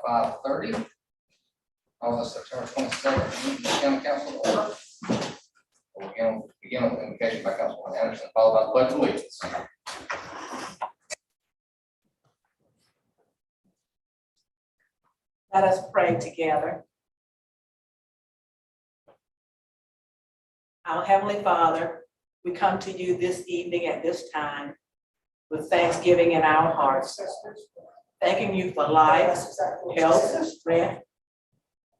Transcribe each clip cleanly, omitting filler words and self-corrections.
5:30. All the September 27th meeting of the County Council order. We'll begin with invocation by Councilman Anderson, followed by the pledge of allegiance. Let us pray together. Our Heavenly Father, we come to you this evening at this time with thanksgiving in our hearts, thanking you for life, health, strength,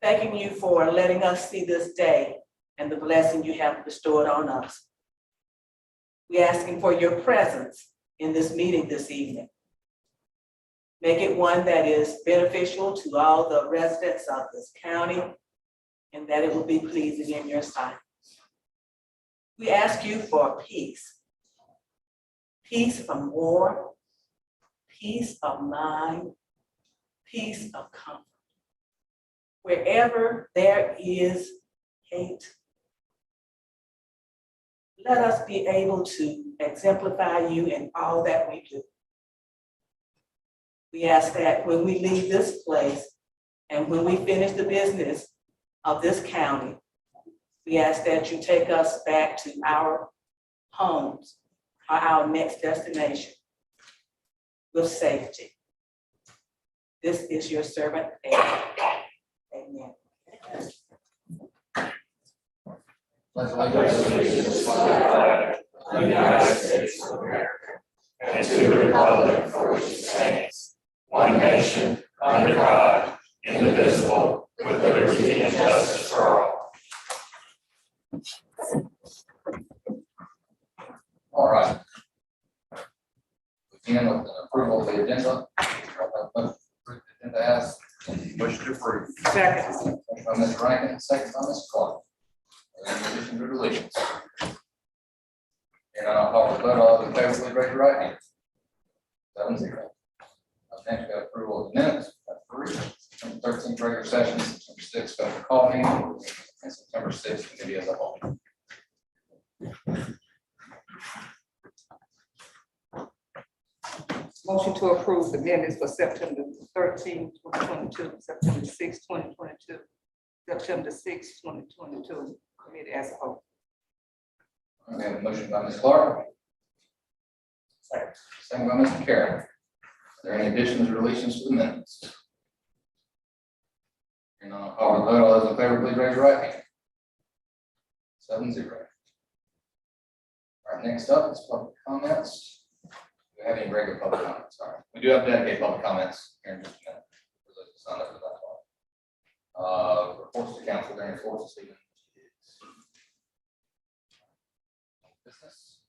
thanking you for letting us see this day and the blessing you have bestowed on us. We're asking for your presence in this meeting this evening. Make it one that is beneficial to all the residents of this county and that it will be pleasing in your sight. We ask you for peace. Peace from war, peace of mind, peace of comfort. Wherever there is hate, let us be able to exemplify you in all that we do. We ask that when we leave this place and when we finish the business of this county, we ask that you take us back to our homes or our next destination with safety. This is your servant, Amen. Pledge allegiance to the flag of the United States of America and to the republic for which it stands, one nation, under God, indivisible, with liberty and justice for all. All right. Begin with the approval of the agenda. Agenda as motion to approve. Second. Motion by Mr. Rankin, second by Ms. Clark. Any additions or deletions? And I'll call the vote. All those in favor, please raise your right hand. 7-0. Next, we have approval of the minutes. 13th regular session, September 6th special call meeting, and September 6th committee as a whole. Motion to approve the minutes for September 13, 2022, September 6, 2022, September 6, 2022, committee as a whole. We have a motion by Ms. Clark. Second by Mr. Carroll. Are there any additions or deletions to the minutes? And I'll call the vote. All those in favor, please raise your right hand. 7-0. All right, next up is public comments. Do we have any regular public comments? Sorry. We do have dedicated public comments here in just a minute. For those who signed up for that one. Reports to council during reports this evening. Business.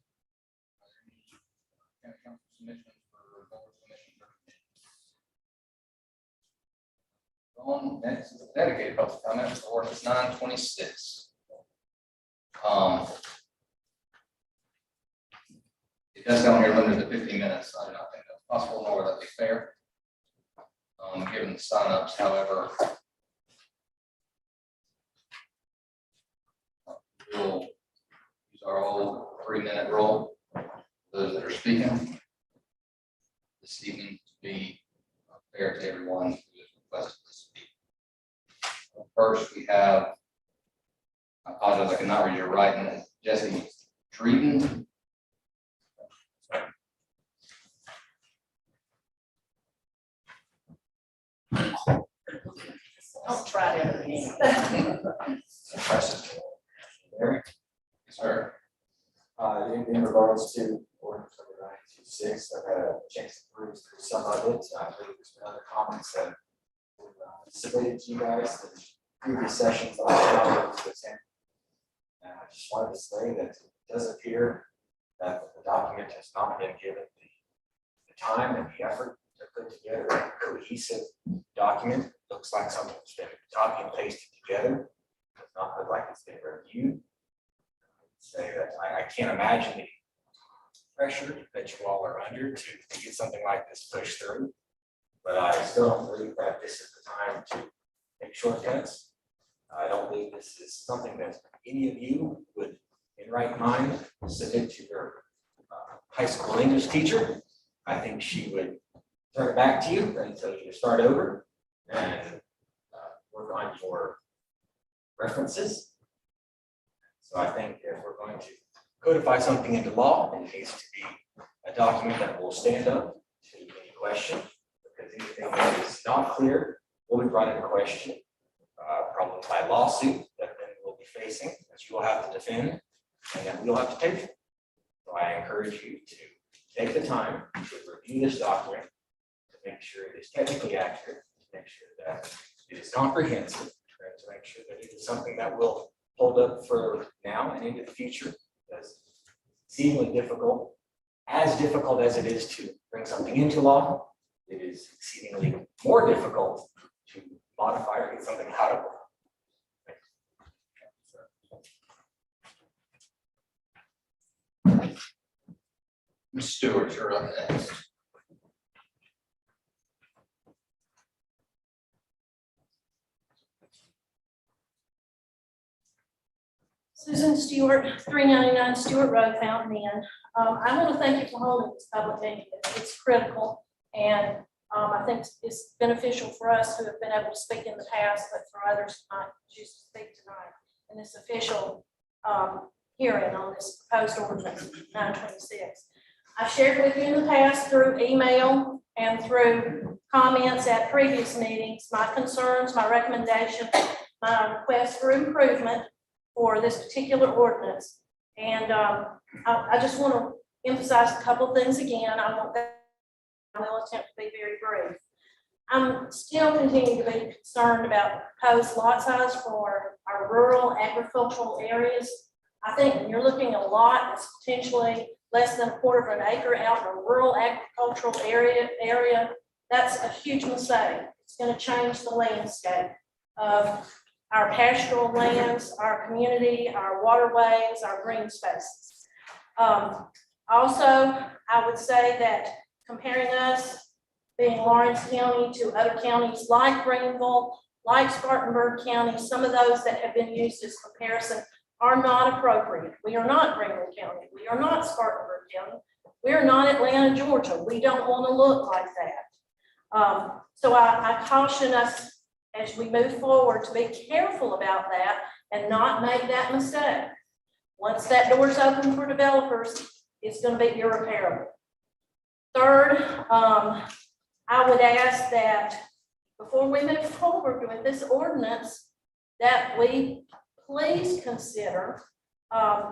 Are there any county council submissions for board submissions or committees? Next is a dedicated public comment for ordinance 926. It does down here limited to 15 minutes. I do not think that's possible, nor would that be fair. Given the signups, however, we'll use our old 3-minute rule. Those that are speaking this evening to be fair to everyone who is requested to speak. First, we have, I apologize, I cannot read your writing, Jesse Treaton. Don't try that again. Eric? Yes, sir. In regards to ordinance number 926, I've had a chance to peruse through some of it. I believe there's been other comments that were submitted to you guys in previous sessions that I was able to attend. And I just wanted to say that it does appear that the document has not been given the time and the effort to put together a cohesive document. Looks like something's been copy and pasted together. Does not look like it's been reviewed. Say that I can't imagine the pressure that you all are under to get something like this pushed through. But I still don't believe that this is the time to take shortcuts. I don't believe this is something that any of you would, in right mind, submit to your high school English teacher. I think she would turn it back to you and tell you to start over. and work on your references. So I think if we're going to codify something into law, it needs to be a document that will stand up to any question, because anything that is not clear will be brought into question, probably by lawsuit that then we'll be facing, that you will have to defend, and that we'll have to pay for. So I encourage you to take the time to review this document, to make sure it is technically accurate, to make sure that it is comprehensive, and to make sure that it is something that will hold up for now and into the future, because it's exceedingly difficult, as difficult as it is to bring something into law, it is exceedingly more difficult to modify or get something out of law. Ms. Stewart, you're up next. Susan Stewart, 399 Stewart Road, Fountain Inn. I want to thank you for holding this public meeting. It's critical, and I think it's beneficial for us who have been able to speak in the past, but for others who might choose to speak tonight in this official hearing on this proposed ordinance 926. I've shared with you in the past through email and through comments at previous meetings, my concerns, my recommendations, my request for improvement for this particular ordinance. And I just want to emphasize a couple of things again. I will attempt to be very brief. I'm still continuing to be concerned about proposed lot size for our rural agricultural areas. I think when you're looking at a lot that's potentially less than 1/4 of an acre out in a rural agricultural area, that's a huge mistake. It's going to change the landscape of our pastoral lands, our community, our waterways, our green spaces. Also, I would say that comparing us being Lawrence County to other counties like Greenville, like Spartanburg County, some of those that have been used as comparison are not appropriate. We are not Greenville County. We are not Spartanburg County. We are not Atlanta, Georgia. We don't want to look like that. So I caution us as we move forward to be careful about that and not make that mistake. Once that door's open for developers, it's going to be irreparable. Third, I would ask that before we move forward with this ordinance, that we please consider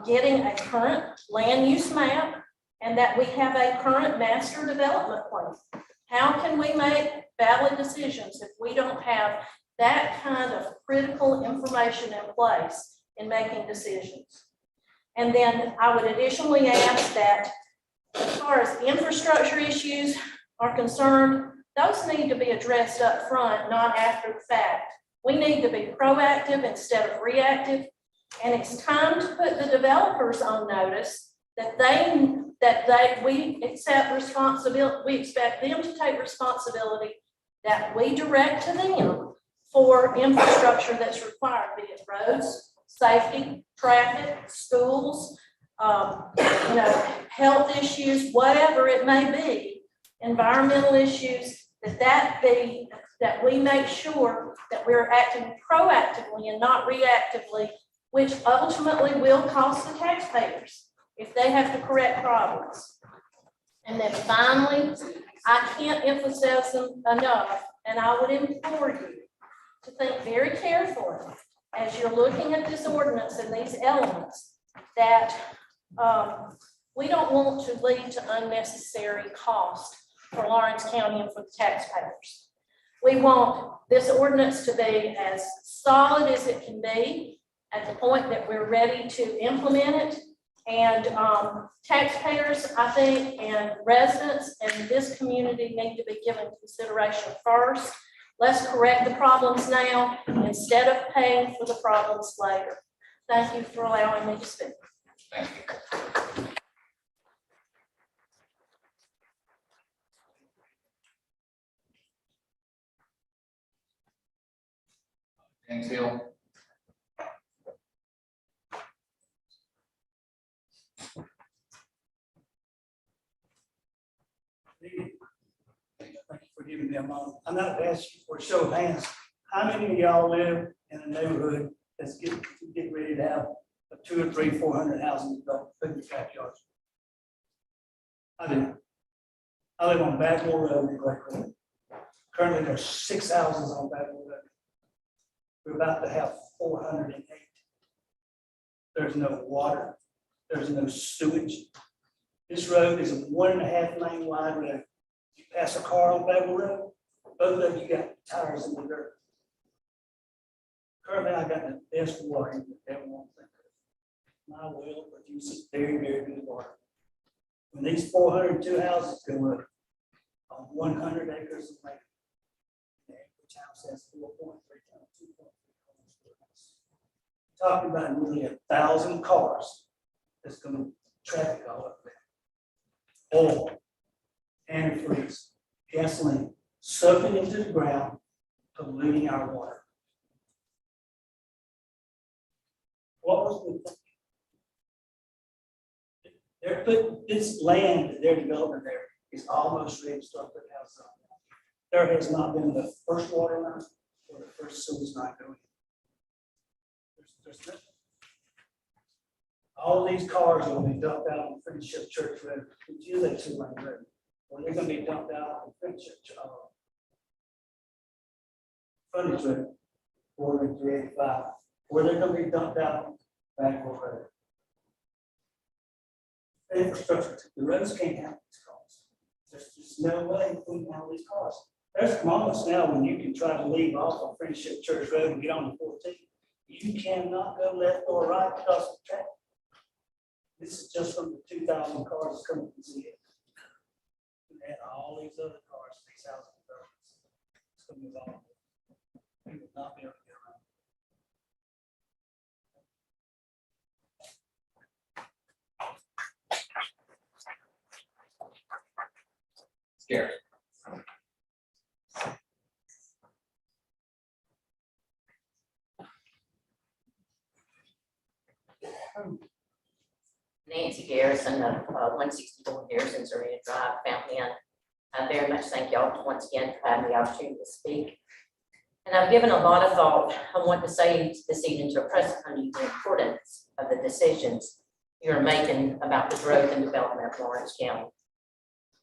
getting a current land use map and that we have a current master development plan. How can we make valid decisions if we don't have that kind of critical information in place in making decisions? And then I would additionally ask that as far as infrastructure issues are concerned, those need to be addressed up front, not after the fact. We need to be proactive instead of reactive. And it's time to put the developers on notice that we accept responsibility. We expect them to take responsibility that we direct to them for infrastructure that's required, be it roads, safety, traffic, schools, health issues, whatever it may be, environmental issues, that we make sure that we're acting proactively and not reactively, which ultimately will cost the taxpayers if they have to correct problems. And then finally, I can't emphasize them enough, and I would implore you to think very carefully as you're looking at this ordinance and these elements that we don't want to lead to unnecessary cost for Lawrence County and for the taxpayers. We want this ordinance to be as solid as it can be at the point that we're ready to implement it. And taxpayers, I think, and residents in this community need to be given consideration first. Let's correct the problems now instead of paying for the problems later. Thank you for allowing me to speak. Thank you. James Hill. Thank you for for giving me a moment. I'm not asking you for a show of hands. How many of y'all live in a neighborhood that's getting ready to have a 200 or 300, 400 houses built in the backyards? I do. I live on Backmore Road in Great Road. Currently, there's 6 houses on Backmore Road. We're about to have 408. There's no water. There's no sewage. This road is a 1.5 lane wide road. You pass a car on Backmore Road, both of you got tires in the dirt. Currently, I got the best water you could ever want to think of. My well produces very, very good water. When these 402 houses go up on 100 acres of land, the average house has 4.3 times 2.3 homes. Talking about nearly 1,000 cars that's going to traffic all up there. Oil, antifreeze, gasoline, soaking into the ground, polluting our water. What was the thing? They're putting this land that they're developing there is almost ready to start putting houses on. There has not been the first water line or the first sewage line going in. There's nothing. All these cars will be dumped out on Friendship Church Road, which is a 2-lane road. Or they're gonna be dumped out on Friendship, Frontage Road, 485, or they're gonna be dumped out on Backmore Road. Infrastructure, the roads can't handle these cars. There's just no way we can handle these cars. There's moments now when you can try to leave off on Friendship Church Road and get on the 14. You cannot go left or right because of traffic. This is just from the 2,000 cars coming to see it. And all these other cars, these housing developments, it's gonna be long. We will not be able to get around. Scary. Nancy Garrison of 164 Garrison Serena Drive, Fountain Inn. I very much thank y'all once again for having the opportunity to speak. And I've given a lot of thought on what to say this evening to impress upon you the importance of the decisions you're making about the growth and development of Lawrence County.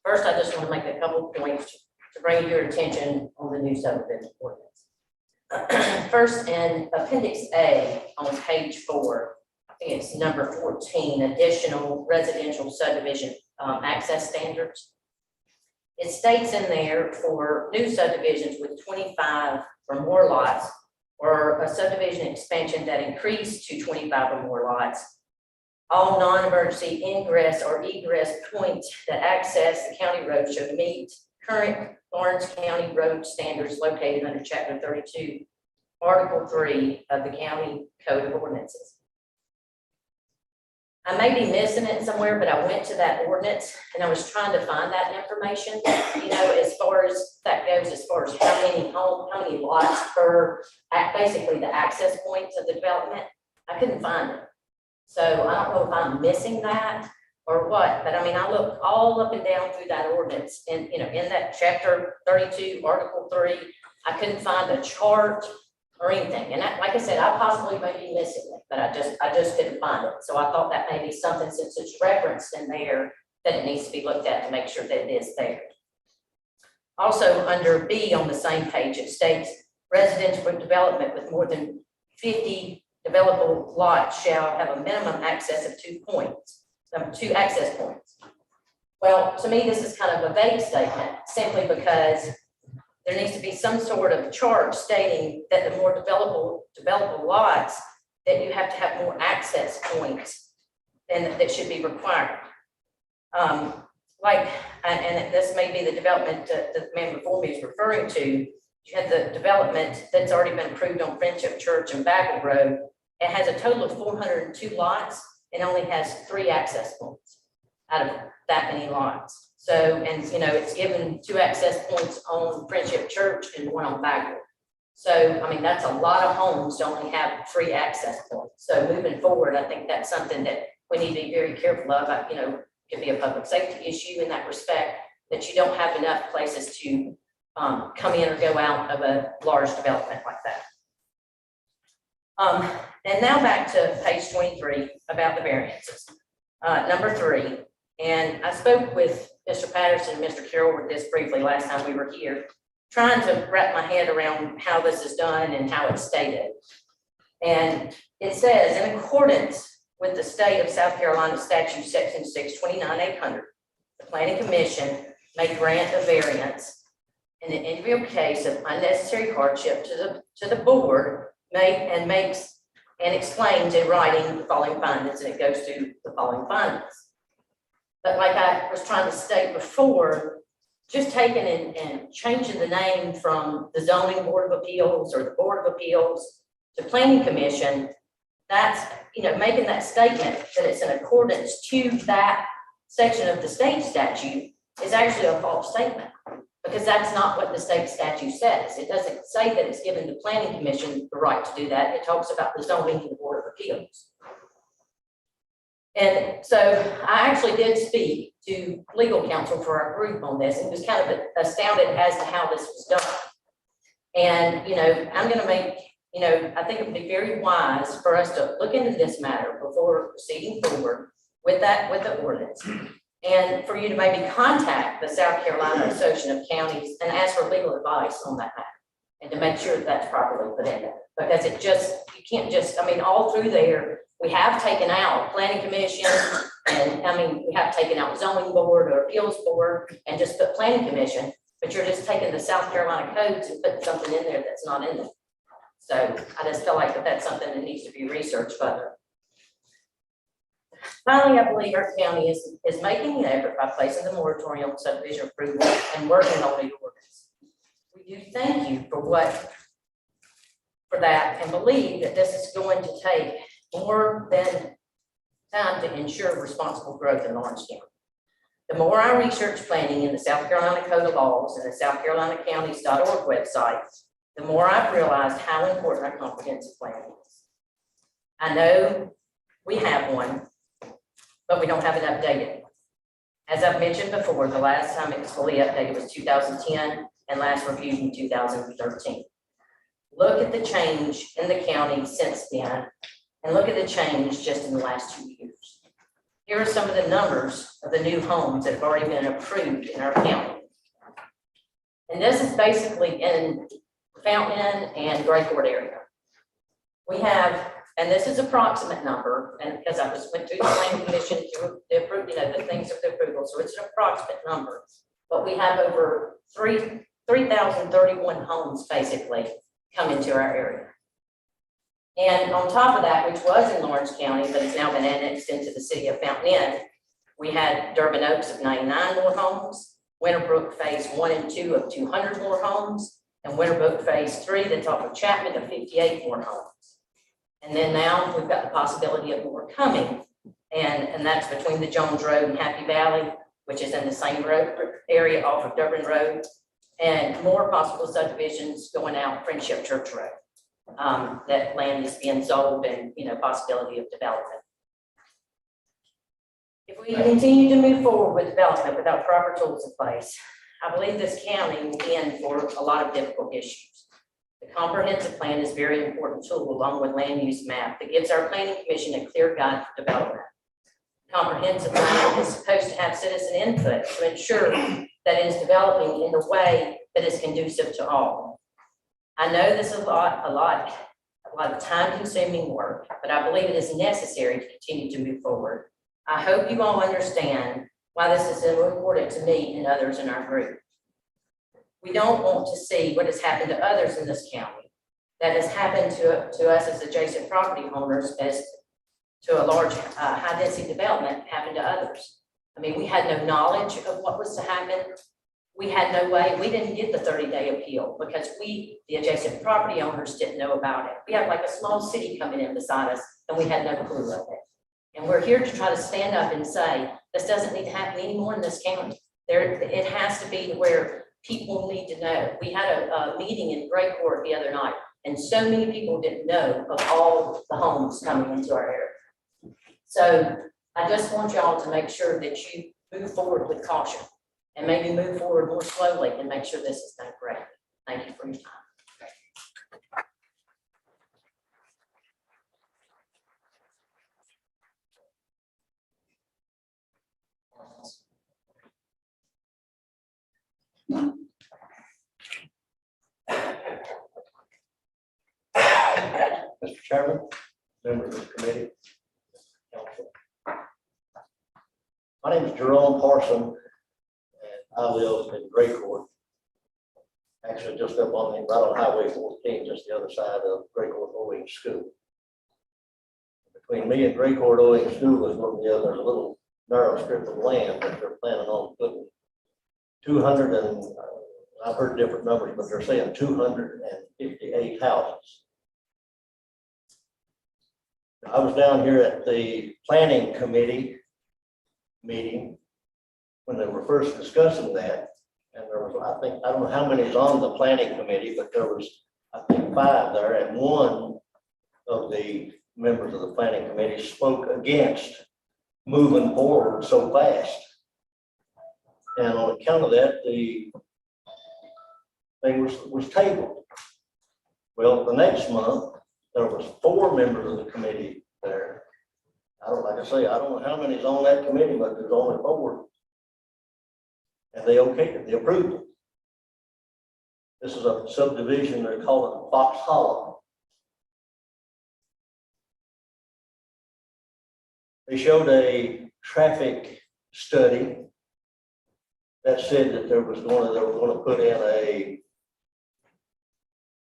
First, I just want to make a couple of points to bring your attention on the new subdivision ordinance. First, in Appendix A on page 4, I think it's number 14, additional residential subdivision access standards. It states in there for new subdivisions with 25 or more lots, or a subdivision expansion that increased to 25 or more lots, all non-emergency ingress or egress points that access the county road should meet current Lawrence County road standards located under Chapter 32, Article 3 of the County Code of Ordinances. I may be missing it somewhere, but I went to that ordinance and I was trying to find that information, as far as that goes, as far as how many lots per, basically the access points of the development. I couldn't find it. So I don't know if I'm missing that or what, but I mean, I looked all up and down through that ordinance and, in that Chapter 32, Article 3, I couldn't find a chart or anything. And like I said, I possibly may be missing it, but I just couldn't find it. So I thought that may be something, since it's referenced in there, that it needs to be looked at to make sure that it is there. Also, under B on the same page, it states residential development with more than 50 developable lots shall have a minimum access of 2 access points. Well, to me, this is kind of a vague statement, simply because there needs to be some sort of chart stating that the more developable lots, that you have to have more access points than that should be required. And this may be the development that the man before me is referring to. You have the development that's already been approved on Friendship Church and Bagel Road. It has a total of 402 lots and only has 3 access points out of that many lots. So, and it's given 2 access points on Friendship Church and 1 on Bagel. So, I mean, that's a lot of homes to only have 3 access points. So moving forward, I think that's something that we need to be very careful of. It could be a public safety issue in that respect, that you don't have enough places to come in or go out of a large development like that. And now back to page 23 about the variances. Number 3, and I spoke with Mr. Patterson and Mr. Carroll with this briefly last time we were here, trying to wrap my head around how this is done and how it's stated. And it says, in accordance with the state of South Carolina statute section 629-800, the planning commission may grant a variance in the individual case of unnecessary hardship to the board makes and explains in writing the following findings, and it goes through the following findings. But like I was trying to state before, just taking and changing the name from the zoning board of appeals or the board of appeals to planning commission, that's, making that statement that it's in accordance to that section of the state statute is actually a false statement, because that's not what the state statute says. It doesn't say that it's given the planning commission the right to do that. It talks about the zoning and the board of appeals. And so I actually did speak to legal counsel for our group on this, and was kind of astounded as to how this was done. And, I'm going to make, I think it would be very wise for us to look into this matter before proceeding forward with the ordinance. And for you to maybe contact the South Carolina Association of Counties and ask for legal advice on that matter, and to make sure that that's properly put in there. Because you can't just, all through there, we have taken out planning commission, and we have taken out zoning board or appeals board and just put planning commission, but you're just taking the South Carolina codes and putting something in there that's not in there. So I just feel like that's something that needs to be researched further. Finally, I believe our county is making an effort by placing the moratorium on subdivision approval and working on the ordinance. We do thank you for that, and believe that this is going to take more than time to ensure responsible growth in Lawrence County. The more I research planning in the South Carolina Code of Laws and the South Carolina Counties.org website, the more I've realized how important our comprehensive plan is. I know we have one, but we don't have it updated. As I've mentioned before, the last time it was fully updated was 2010 and last reviewed in 2013. Look at the change in the county since then, and look at the change just in the last 2 years. Here are some of the numbers of the new homes that have already been approved in our county. And this is basically in Fountain and Gray Court area. We have, and this is approximate number, and because I just went through the planning commission to approve, the things of the approval, so it's an approximate number. But we have over 3,031 homes basically come into our area. And on top of that, which was in Lawrence County, but it's now been annexed into the city of Fountain Inn, we had Durbin Oaks of 99 more homes, Winterbrook Phase 1 and 2 of 200 more homes, and Winterbrook Phase 3, the top of Chapman, of 58 more homes. And then now we've got the possibility of more coming, and that's between the Jones Road and Happy Valley, which is in the same road area off of Durbin Road, and more possible subdivisions going out Friendship Church Road. That land is being sold, and possibility of development. If we continue to move forward with development without proper tools in place, I believe this county will be in for a lot of difficult issues. The comprehensive plan is a very important tool, along with land use map, that gives our planning commission a clear guide for development. The comprehensive plan is supposed to have citizen input to ensure that it is developing in a way that is conducive to all. I know this is a lot of time-consuming work, but I believe it is necessary to continue to move forward. I hope you all understand why this is so important to me and others in our group. We don't want to see what has happened to others in this county, that has happened to us as adjacent property owners, as to a large high-density development happen to others. We had no knowledge of what was to happen. We had no way, we didn't get the 30-day appeal because the adjacent property owners didn't know about it. We have like a small city coming in beside us, and we had no clue of it. And we're here to try to stand up and say, this doesn't need to happen anymore in this county. It has to be where people need to know. We had a meeting in Gray Court the other night, and so many people didn't know of all the homes coming into our area. So I just want y'all to make sure that you move forward with caution and maybe move forward more slowly and make sure this is done correctly. Thank you for your time. Mr. Chairman, members of the committee, council. My name is Jerome Parson, and I live in Gray Court. Actually, just up on the, right on Highway 14, just the other side of Gray Court Owing School. Between me and Gray Court Owing School is one, there's a little narrow strip of land that they're planning on putting 200 and, I've heard different numbers, but they're saying 258 houses. I was down here at the planning committee meeting when they were first discussing that. And there was, I think, I don't know how many is on the planning committee, but there was, I think, 5 there. And one of the members of the planning committee spoke against moving forward so fast. And on account of that, the thing was tabled. Well, the next month, there was 4 members of the committee there. Like I say, I don't know how many is on that committee, but there's only 4. And they okayed it, they approved it. This is a subdivision, they call it Fox Hollow. They showed a traffic study that said that they were going to put in a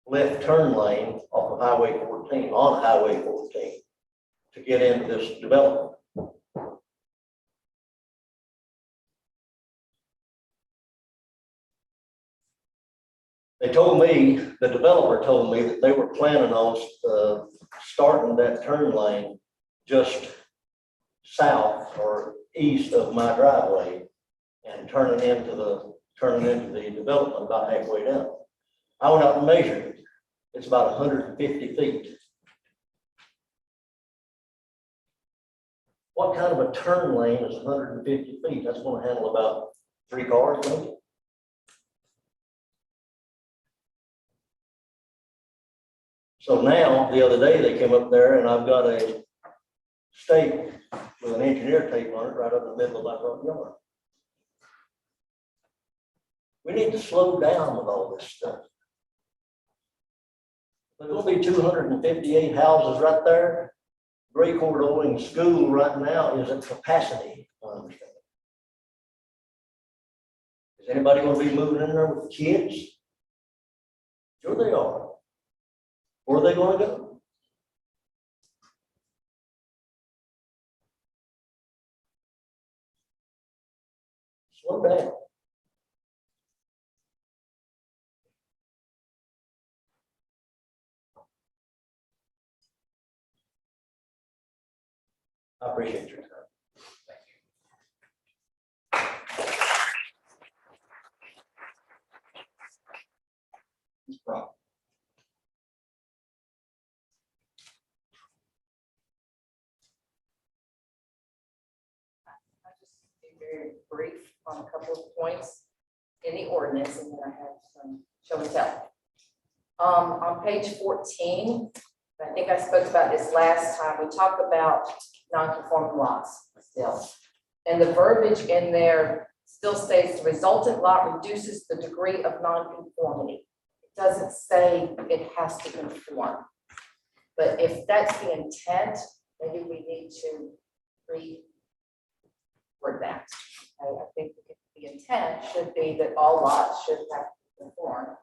left turn lane off of Highway 14, on Highway 14, to get into this development. They told me, the developer told me that they were planning on starting that turn lane just south or east of my driveway and turning into the development about halfway down. I went out and measured it. It's about 150 feet. What kind of a turn lane is 150 feet? That's going to handle about 3 cars, maybe. So now, the other day, they came up there and I've got a stake with an engineer tape on it right up in the middle of my front yard. We need to slow down with all this stuff. There's going to be 258 houses right there. Gray Court Owing School right now is at capacity, I understand. Is anybody going to be moving in there with kids? Sure they are. Where are they going to go? Slow down. I appreciate your time. Ms. Brock. I'll just be very brief on a couple of points in the ordinance, and then I have some show and tell. On page 14, I think I spoke about this last time, we talked about non-conforming lots still. And the verbiage in there still states the resultant lot reduces the degree of non-conformity. It doesn't say it has to conform. But if that's the intent, maybe we need to reword that. I think the intent should be that all lots should have to conform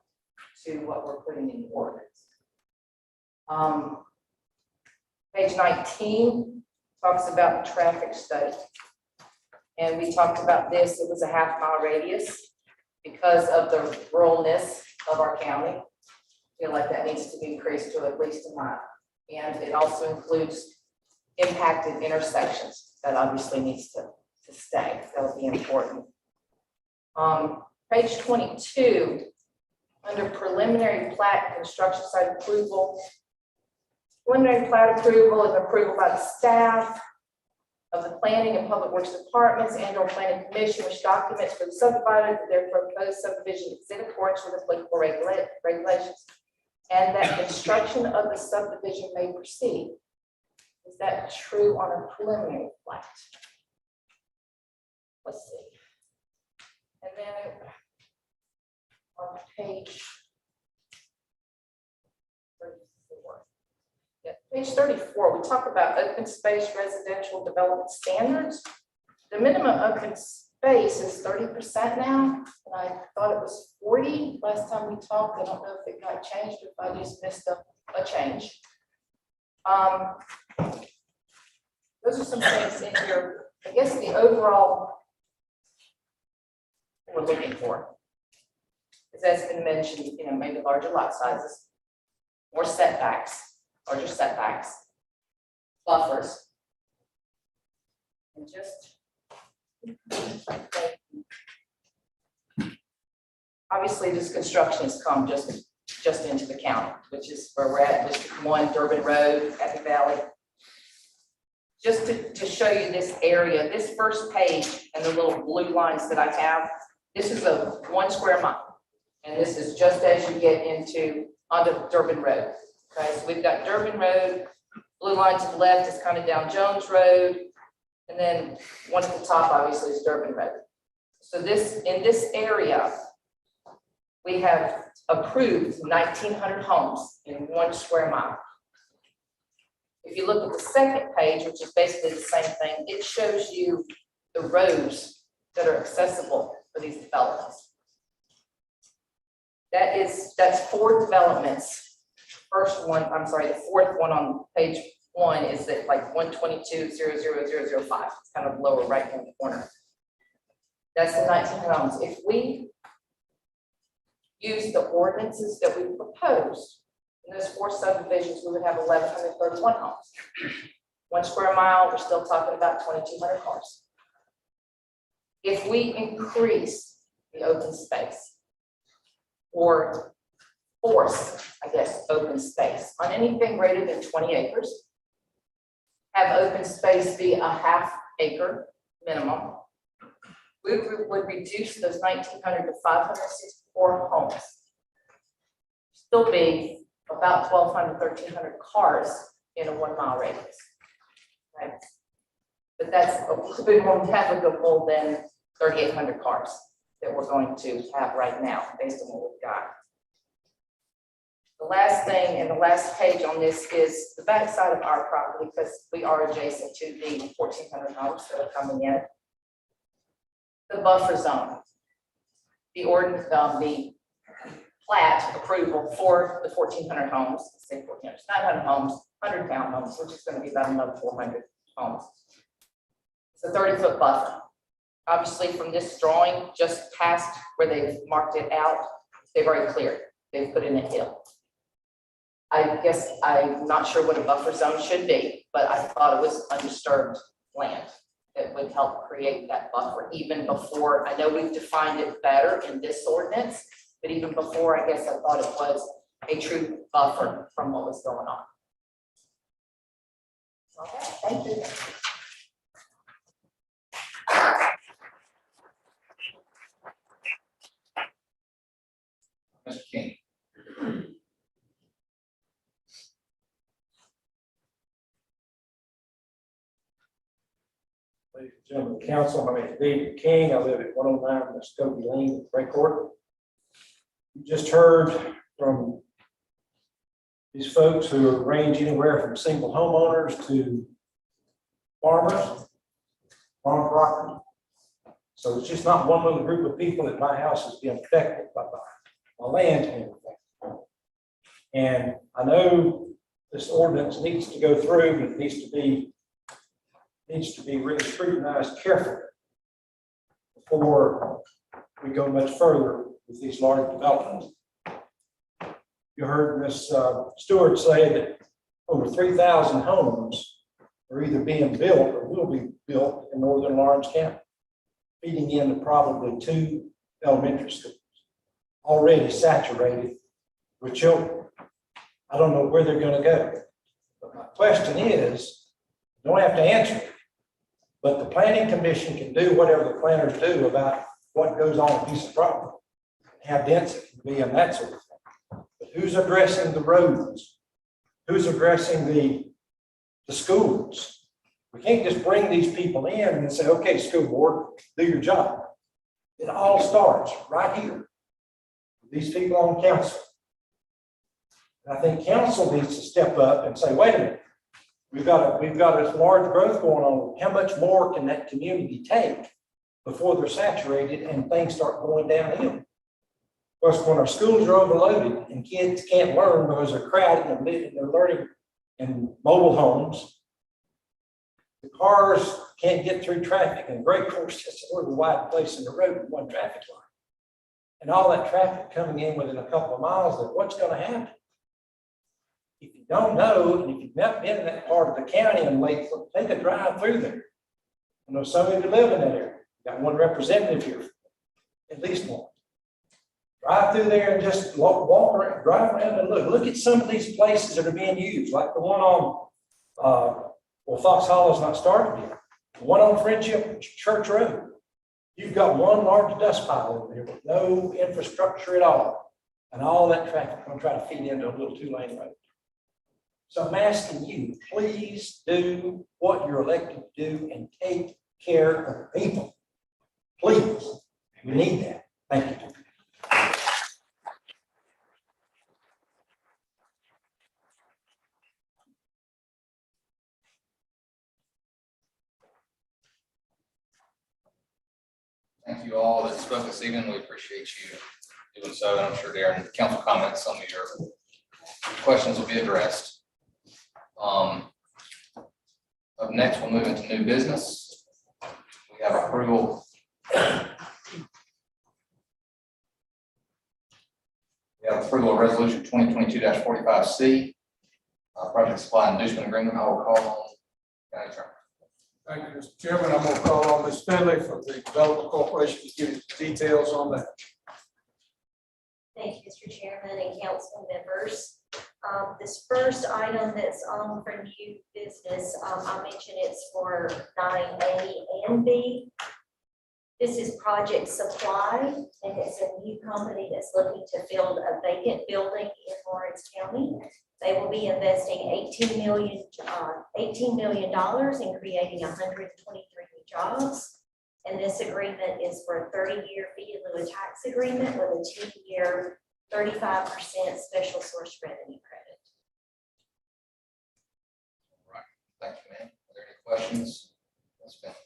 to what we're putting in the ordinance. Page 19 talks about the traffic study. And we talked about this, it was a half-mile radius because of the ruralness of our county. I feel like that needs to be increased to at least a mile. And it also includes impacted intersections. That obviously needs to stay. That'll be important. Page 22, under preliminary plat construction site approval. Preliminary plat approval is approval by the staff. of the Planning and Public Works Departments and or Planning Commission, which documents for the subdivided their proposed subdivision is in accordance with applicable regulations, and that construction of the subdivision may proceed. Is that true on a preliminary plat? Let's see. And then on page 34. Yeah, page 34, we talk about open space residential development standards. The minimum open space is 30% now, and I thought it was 40 last time we talked. I don't know if it got changed or if I just missed a change. Those are some things in here. I guess the overall we're looking for is, as has been mentioned, maybe larger lot sizes, more setbacks, larger setbacks, buffers, and just obviously this construction has come just into the county, which is where we're at, District 1, Durbin Road, Happy Valley. Just to show you this area, this first page and the little blue lines that I have, this is a 1 square mile. And this is just as you get onto Durbin Road. Okay, so we've got Durbin Road, blue line to the left is kind of down Jones Road. And then one at the top, obviously, is Durbin Road. So in this area, we have approved 1,900 homes in 1 square mile. If you look at the second page, which is basically the same thing, it shows you the roads that are accessible for these developments. That's 4 developments. First one, I'm sorry, the fourth one on page 1 is that like 122-00005. It's kind of lower right hand corner. That's the 1,900 homes. If we use the ordinances that we proposed in those 4 subdivisions, we would have 1,131 homes. 1 square mile, we're still talking about 2,200 cars. If we increase the open space or force, I guess, open space on anything greater than 20 acres, have open space be a ½ acre minimum, we would reduce those 1,900 to 564 homes. Still be about 1,200, 1,300 cars in a 1 mile radius, right? But that's a little bit more navigable than 3,800 cars that we're going to have right now, based on what we've got. The last thing and the last page on this is the back side of our property, because we are adjacent to the 1,400 homes that are coming in. The buffer zone, the ordinance, the plat approval for the 1,400 homes, say 1,400, 900 homes, 100 townhomes, which is going to be about another 400 homes. It's a 30-foot buffer. Obviously, from this drawing, just past where they've marked it out, they've already cleared. They've put in a hill. I guess I'm not sure what a buffer zone should be, but I thought it was undisturbed land that would help create that buffer even before. I know we've defined it better in this ordinance, but even before, I guess I thought it was a true buffer from what was going on. Okay, thank you. Mr. King. Ladies and gentlemen of the council, my name is David King. I live at 109 Muskogee Lane, Breakcourt. You just heard from these folks who range anywhere from single homeowners to farmers, farm property. So it's just not one little group of people that my house is being affected by my land being affected. And I know this ordinance needs to go through, but it needs to be really scrutinized carefully before we go much further with these large developments. You heard Ms. Stewart say that over 3,000 homes are either being built or will be built in northern Lawrence County, feeding into probably 2 elementary schools, already saturated with children. I don't know where they're going to go. But my question is, you don't have to answer it, But the planning commission can do whatever the planners do about what goes on a piece of property, how dense it can be and that sort of thing. But who's addressing the roads? Who's addressing the schools? We can't just bring these people in and say, okay, school board, do your job. It all starts right here. These people on council. And I think council needs to step up and say, wait a minute, we've got this large growth going on. How much more can that community take before they're saturated and things start going downhill? Of course, when our schools are overloaded and kids can't learn because they're crowded and they're learning in mobile homes, the cars can't get through traffic, and Great Course just a little wide place in the road with one traffic light. And all that traffic coming in within a couple of miles, of what's going to happen? If you don't know, and if you've not been in that part of the county and late, take a drive through there. I know some of you live in that area. Got one representative here, at least one. Drive through there and just walk around, drive around and look at some of these places that are being used, like the one on, well, Fox Hollow's not started yet. The one on Friendship Church Road. You've got one large dust pile over there with no infrastructure at all. And all that traffic going to try to feed into a little 2-lane road. So I'm asking you, please do what you're elected to do and take care of the people. Please, we need that. Thank you. Thank you all that spoke this evening. We appreciate you doing so. And I'm sure during council comments, some of your questions will be addressed. Up next, we'll move into new business. We have approval. We have approval of resolution 2022-45C, project supply inducement agreement. I will call on County Attorney. Thank you, Mr. Chairman. I'm going to call on Ms. Finley from the Development Corporation to give you the details on that. Thank you, Mr. Chairman and council members. This first item that's on for new business, I mentioned it's for 9A and B. This is Project Supply, and it's a new company that's looking to fill a vacant building in Lawrence County. They will be investing $18 million in creating 123 new jobs. And this agreement is for a 30-year fee in lieu of tax agreement with a 2-year 35% special source revenue credit. All right. Thank you, ma'am. Are there any questions? Ms. Finley?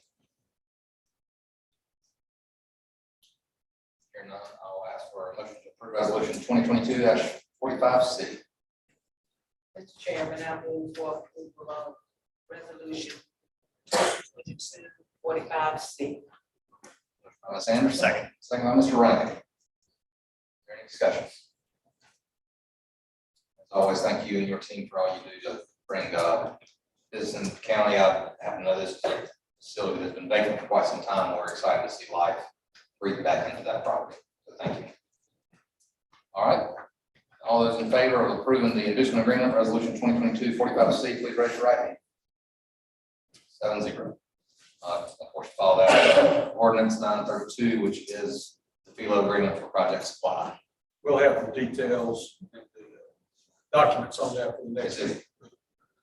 Here none, I'll ask for a motion to approve resolution 2022-45C. Mr. Chairman, I move for approval of resolution 2022-45C. Ms. Anderson. Second by Mr. Ryan. Is there any discussion? As always, thank you and your team for all you do to bring business in the county. I happen to know this is a facility that's been vacant for quite some time. We're excited to see life breathe back into that property. So thank you. All right. All those in favor of approving the inducement agreement, resolution 2022-45C, please raise your right hand. 7-0. Of course, follow that ordinance 932, which is the FILO agreement for project supply. We'll have the details and the documents on that for the next meeting.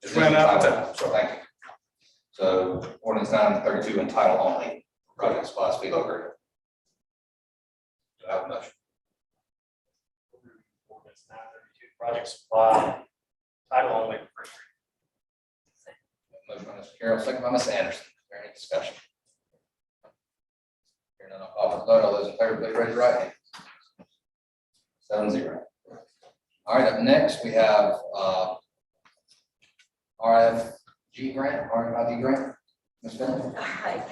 Just ran out of time, sorry. Thank you. So ordinance 932 in title only, project supply FILO agreement. Do I have a motion? Ordinance 932, project supply, title only. Motion by Mr. Carroll, second by Ms. Anderson. Is there any discussion? Hearing none, I'll call for the vote. All those in favor, please raise your right hand. 7-0. All right, up next, we have RFG grant, RFID grant. Ms. Finley? All right.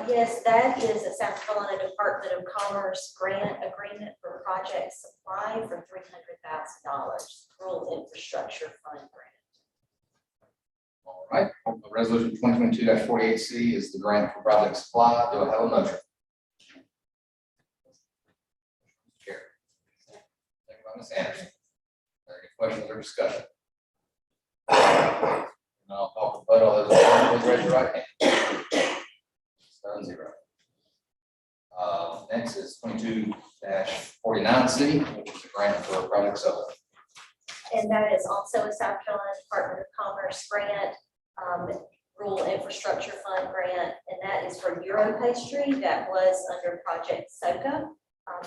Yes, that is a South Carolina Department of Commerce grant agreement for project supply for $300,000, rural infrastructure fund grant. All right, resolution 2022-48C is the grant for project supply. Do I have a motion? Chair. Second by Ms. Anderson. Are there any questions or discussion? And I'll call for the vote. All those in favor, please raise your right hand. Next is 22-49C, which is a grant for Project Subdivision. And that is also a South Carolina Department of Commerce grant, Rural Infrastructure Fund grant, and that is for Euro Pastry that was under Project SOCA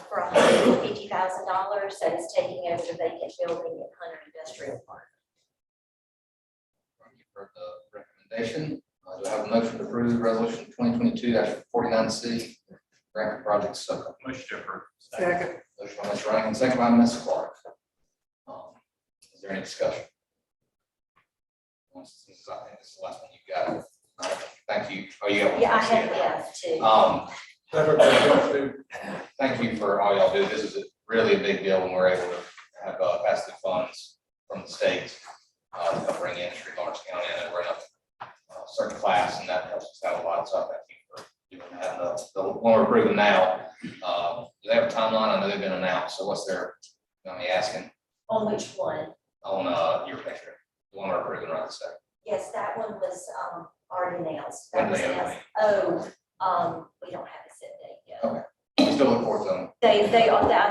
for $150,000 that is taking over the vacant building at Hunter Industrial Park. Thank you for the recommendation. Do I have a motion to approve resolution 2022-49C, grant for Project SOCA? Motion to approve. Second. Motion by Mr. Rankin, second by Ms. Clark. Is there any discussion? This is, I think this is the last one you got. Thank you. Oh, you got one. Yeah, I see have it. the F too. Thank you for all y'all do. This is really a big deal when we're able to have pass-through funds from the state to help bring industry Lawrence County in, and we're in a certain class, and that helps us out a lot. So thank you for doing that. The one we're approving now, do they have a timeline? I know they've been announced. So what's their? I'm asking On which one? on your picture, the one we're approving right this second. Yes, that one was already announced. When That was they have announced. We don't have a set date yet. Okay. We still look forward to them. I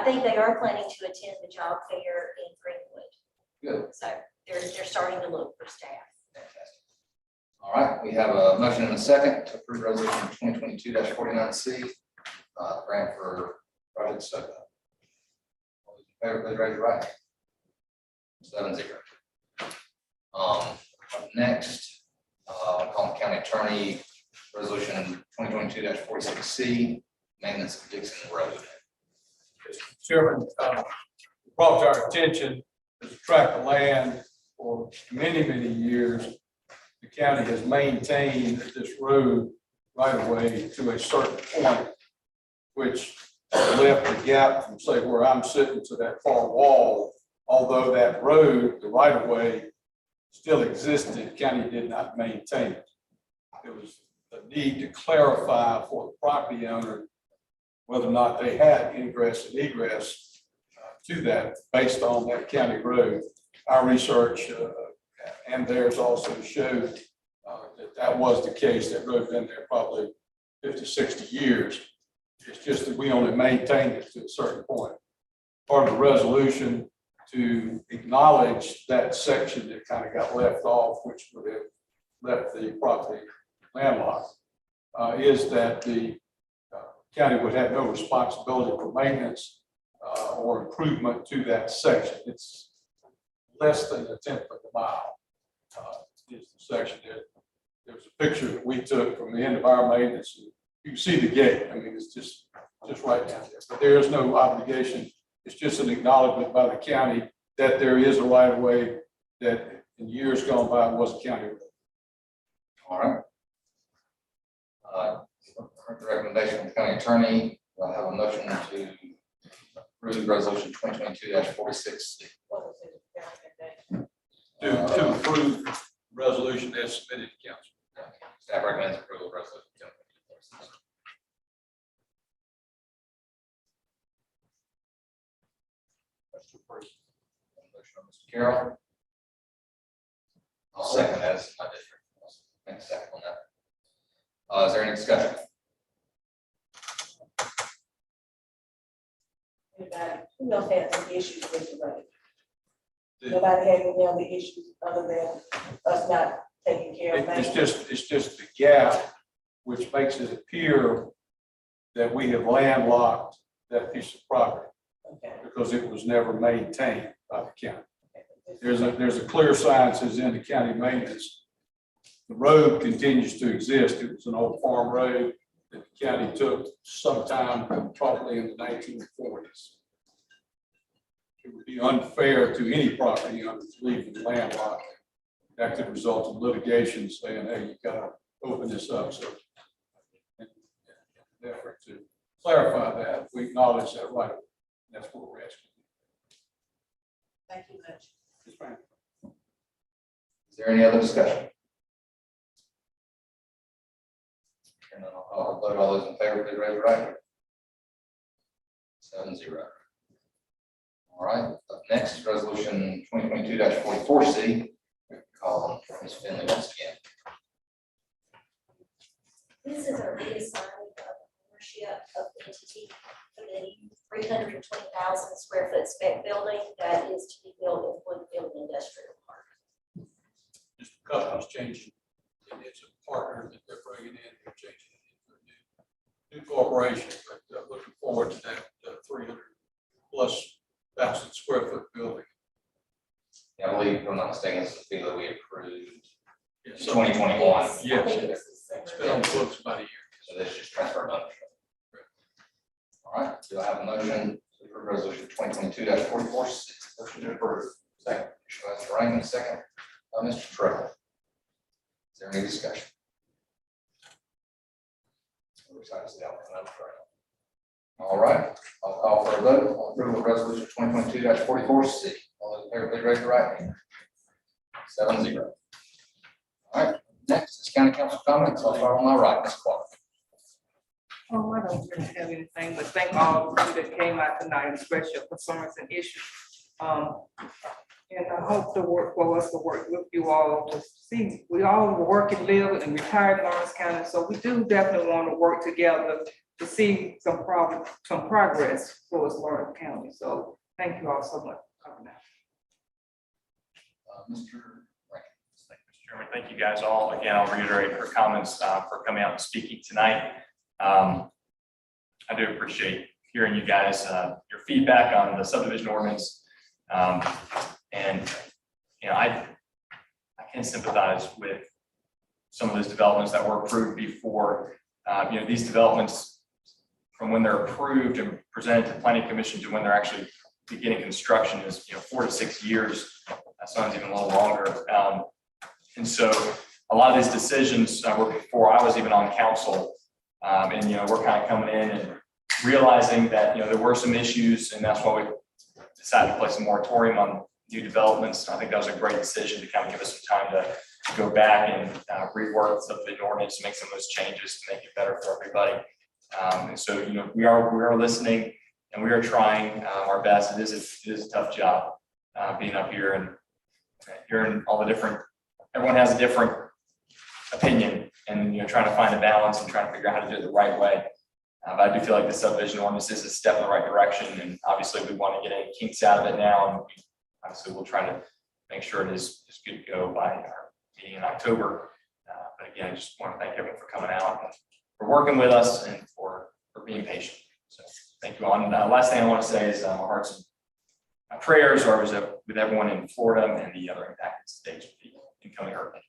think they are planning to attend the job fair in Greenwood. Good. So they're starting to look for staff. Fantastic. All right, we have a motion and a second to approve resolution 2022-49C, grant for Project SOCA. All those in favor, please raise your right hand. 7-0. Next, I'll call the county attorney, resolution 2022-46C, maintenance of Dixon Road. Chairman, brought to our attention is a tract of land for many, many years. The county has maintained this road right away to a certain point, which left a gap from, say, where I'm sitting to that far wall. Although that road, the right of way, still existed, the county did not maintain it. There was a need to clarify for the property owner whether or not they had ingress and egress to that based on that county road. Our research and theirs also showed that was the case. That road been there probably 50, 60 years. It's just that we only maintained it to a certain point. Part of the resolution to acknowledge that section that kind of got left off, which would have left the property landlocked, is that the county would have no responsibility for maintenance or improvement to that section. It's less than a tenth of a mile is the section there. There was a picture that we took from the end of our maintenance. You can see the gate. I mean, it's just right down there. But there is no obligation. It's just an acknowledgement by the county that there is a right of way that in years gone by was a county road. All right. The recommendation from the county attorney, I have a motion to approve resolution 2022-46C. To approve resolution as submitted to council. Staff recommends approval of resolution 2022-46. Motion by Mr. Carroll. I'll second that as my district. Make a second on that. Is there any discussion? Anybody, who else had any issues with the road? Nobody had any other issues other than us not taking care of things? It's just the gap, which makes it appear that we have landlocked that piece of property Okay. because it was never maintained by the county. There's a clear sign that says in the county maintenance. The road continues to exist. It was an old farm road that the county took sometime probably in the 1940s. It would be unfair to any property owner to leave it landlocked. That could result in litigation saying, hey, you gotta open this up. So in an effort to clarify that, we acknowledge that right. That's what we're asking. Thank you much. Yes, ma'am. Is there any other discussion? And then I'll vote all those in favor, please raise your right hand. 7-0. All right, up next is resolution 2022-44C. Call on Ms. Finley once again. This is a reassignment of ownership ownership of entity for the 320,000 square foot spec building that is to be built in Woodfield Industrial Park. Just because it's changing, and it's a partner that they're bringing in, they're changing it into a new corporation, but looking forward to that 300,000+ square foot building. Yeah, I believe, if I'm not mistaken, it's the fee that we approved in Yes, so 2021. Yes, I Yes. think it's it's been on the books about a year. So this just transferred ownership. All right, do I have a motion to approve resolution 2022-44? Motion to approve. Second, Mr. Raymond, second, Mr. Trevor. Is there any discussion? We're excited to see how it's done. All right, I'll call for a vote on approval of resolution 2022-44C. All those in favor, please raise your right hand. 7-0. All right, next is county council comments. I'll start on my right, Ms. Clark. I don't really have anything, but thank all of you that came out tonight and expressed your concerns and issues. And I hope to work for us to work with you all to see, we all work and live and retired in Lawrence County, so we do definitely want to work together to see some progress towards Lawrence County. So thank you all so much for coming out. Mr. Thank you, Mr. Chairman. Thank you guys all. Again, I'll reiterate her comments for coming out and speaking tonight. I do appreciate hearing you guys, your feedback on the subdivision ordinance. And, you know, I can sympathize with some of those developments that were approved before. You know, these developments, from when they're approved and presented to the planning commission to when they're actually beginning construction is, you know, 4 to 6 years. Sometimes even a little longer. And so a lot of these decisions were before I was even on council. And, you know, we're kind of coming in and realizing that, you know, there were some issues, and that's why we decided to place a moratorium on new developments. I think that was a great decision to kind of give us some time to go back and rework the subdivision ordinance to make some of those changes to make it better for everybody. And so, you know, we are listening and we are trying our best. It is a tough job being up here and hearing all the different, everyone has a different opinion, and, you know, trying to find a balance and trying to figure out how to do it the right way. But I do feel like the subdivision ordinance is a step in the right direction, and obviously we want to get any kinks out of it now, and obviously we'll try to make sure it is good to go by our meeting in October. But again, I just want to thank everyone for coming out, and for working with us, and for being patient. So thank you all. And last thing I want to say is our hearts and my prayers are with everyone in Florida and the other impacted states with the incoming hurricane.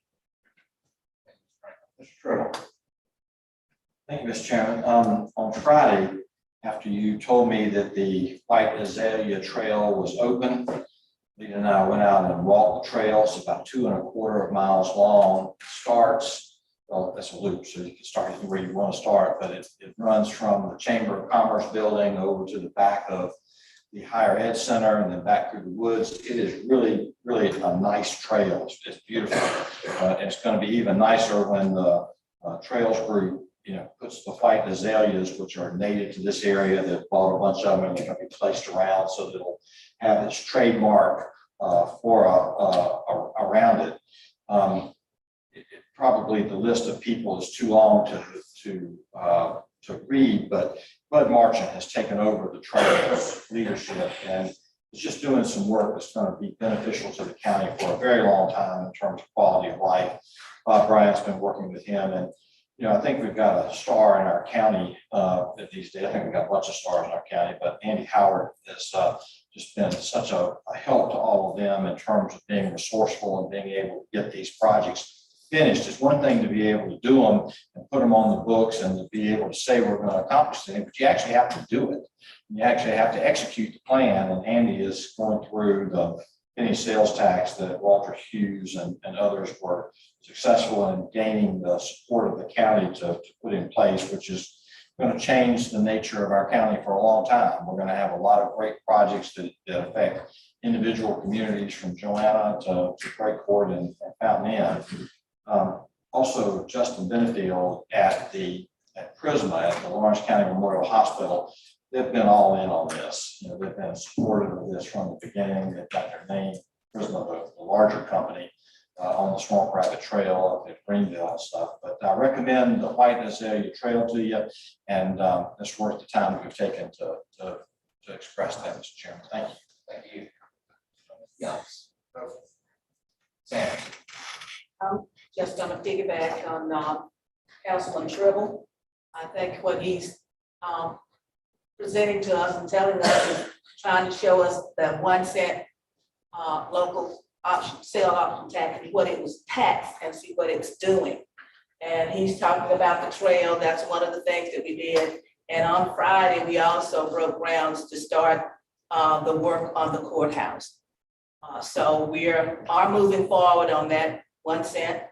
Mr. Trevor. Thank you, Mr. Chairman. On Friday, after you told me that the White Azalea Trail was open, Lita and I went out and walked the trail. It's about 2¼ miles long. Starts, well, that's a loop, so you can start where you want to start, but it runs from the Chamber of Commerce building over to the back of the Higher Ed Center and then back through the woods. It is really, really a nice trail. It's beautiful. It's going to be even nicer when the Trails Group, you know, puts the white azaleas, which are native to this area. They've bought a bunch of them and they're going to be placed around so that it'll have its trademark around it. Probably the list of people is too long to read, but Bud Marchant has taken over the Trails leadership and is just doing some work that's going to be beneficial to the county for a very long time in terms of quality of life. Bob Bryant's been working with him, and you know, I think we've got a star in our county these days. I think we've got a bunch of stars in our county, but Andy Howard has just been such a help to all of them in terms of being resourceful and being able to get these projects finished. It's one thing to be able to do them and put them on the books and to be able to say we're going to accomplish things, but you actually have to do it. You actually have to execute the plan, and Andy is going through the penny sales tax that Walter Hughes and others were successful in gaining the support of the county to put in place, which is going to change the nature of our county for a long time. We're going to have a lot of great projects that affect individual communities from Joanna to Breakport and Fountain Inn. Also, Justin Benefield at Prisma at the Lawrence County Memorial Hospital, they've been all in on this. You know, they've been supportive of this from the beginning. They've got their name, Prisma, the larger company, on the small private trail at Greenville and stuff. But I recommend the White Azalea Trail to you, and it's worth the time that we've taken to express that, Mr. Chairman. Thank you. Thank you. Yes. Sam. I'm just gonna piggyback on Councilman Tribble. I think what he's presenting to us and telling us is trying to show us that 1 cent local option, sale option tax, and what it was taxed and see what it's doing. And he's talking about the trail. That's one of the things that we did. And on Friday, we also broke grounds to start the work on the courthouse. So we are moving forward on that 1 cent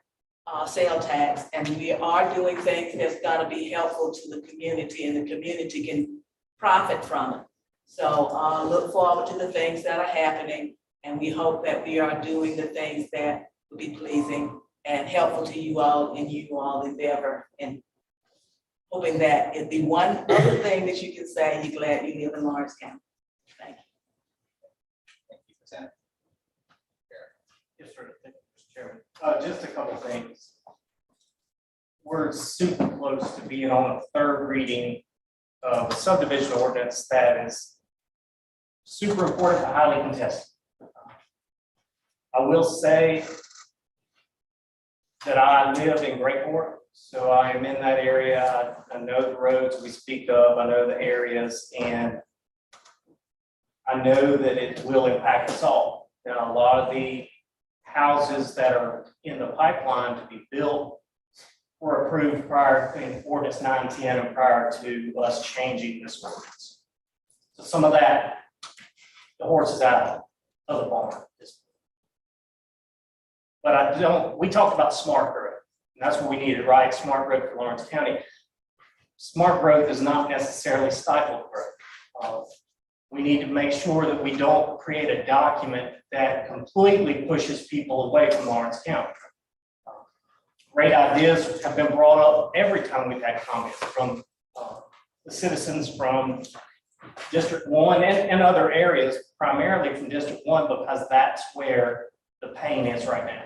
sale tax, and we are doing things that's gonna be helpful to the community, and the community can profit from it. So look forward to the things that are happening, and we hope that we are doing the things that will be pleasing and helpful to you all and you all endeavor, and hoping that it'd be one other thing that you can say, you're glad you live in Lawrence County. Thank you. Thank you, Sam. Yes, sir. Thank you, Mr. Chairman. Just a couple things. We're super close to being on a third reading of a subdivision ordinance that is super important and highly contested. I will say that I live in Greatport, so I am in that area. I know the roads we speak of, I know the areas, and I know that it will impact us all. Now, a lot of the houses that are in the pipeline to be built were approved prior in ordinance 910 and prior to us changing this ordinance. So some of that, the horse is out of the barn. But we talked about smart growth, and that's what we needed, right? Smart growth for Lawrence County. Smart growth is not necessarily stifled growth. We need to make sure that we don't create a document that completely pushes people away from Lawrence County. Great ideas have been brought up every time we've had comments from the citizens from District 1 and other areas, primarily from District 1, because that's where the pain is right now.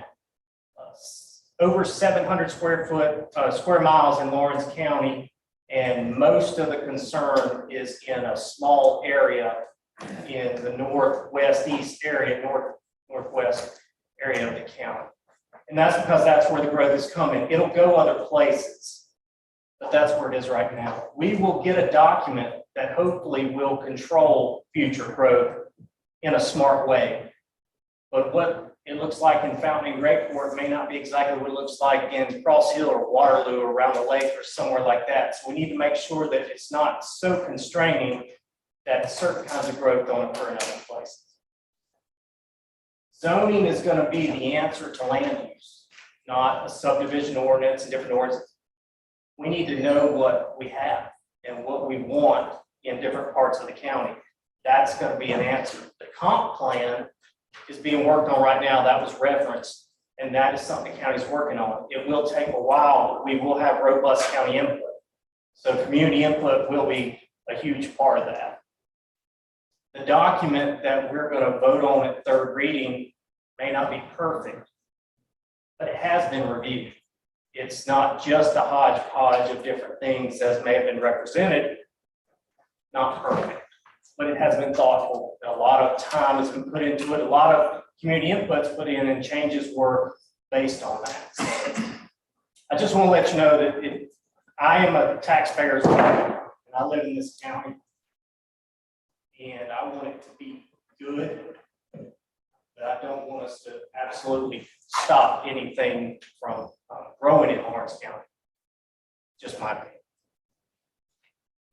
Over 700 square miles in Lawrence County, and most of the concern is in a small area in the northwest area of the county. And that's because that's where the growth is coming. It'll go other places, but that's where it is right now. We will get a document that hopefully will control future growth in a smart way. But what it looks like in Fountain and Greatport may not be exactly what it looks like in Cross Hill or Waterloo or around the lake or somewhere like that. So we need to make sure that it's not so constraining that certain kinds of growth don't occur in other places. Zoning is going to be the answer to land use, not a subdivision ordinance and different ordinances. We need to know what we have and what we want in different parts of the county. That's going to be an answer. The comp plan is being worked on right now. That was referenced, and that is something the county's working on. It will take a while, but we will have robust county input. So community input will be a huge part of that. The document that we're going to vote on at third reading may not be perfect, but it has been reviewed. It's not just a hodgepodge of different things as may have been represented, not perfect, but it has been thoughtful. A lot of time has been put into it. A lot of community inputs put in, and changes were based on that. So I just want to let you know that I am a taxpayer as well, and I live in this county, and I want it to be good, but I don't want us to absolutely stop anything from growing in Lawrence County. Just my opinion.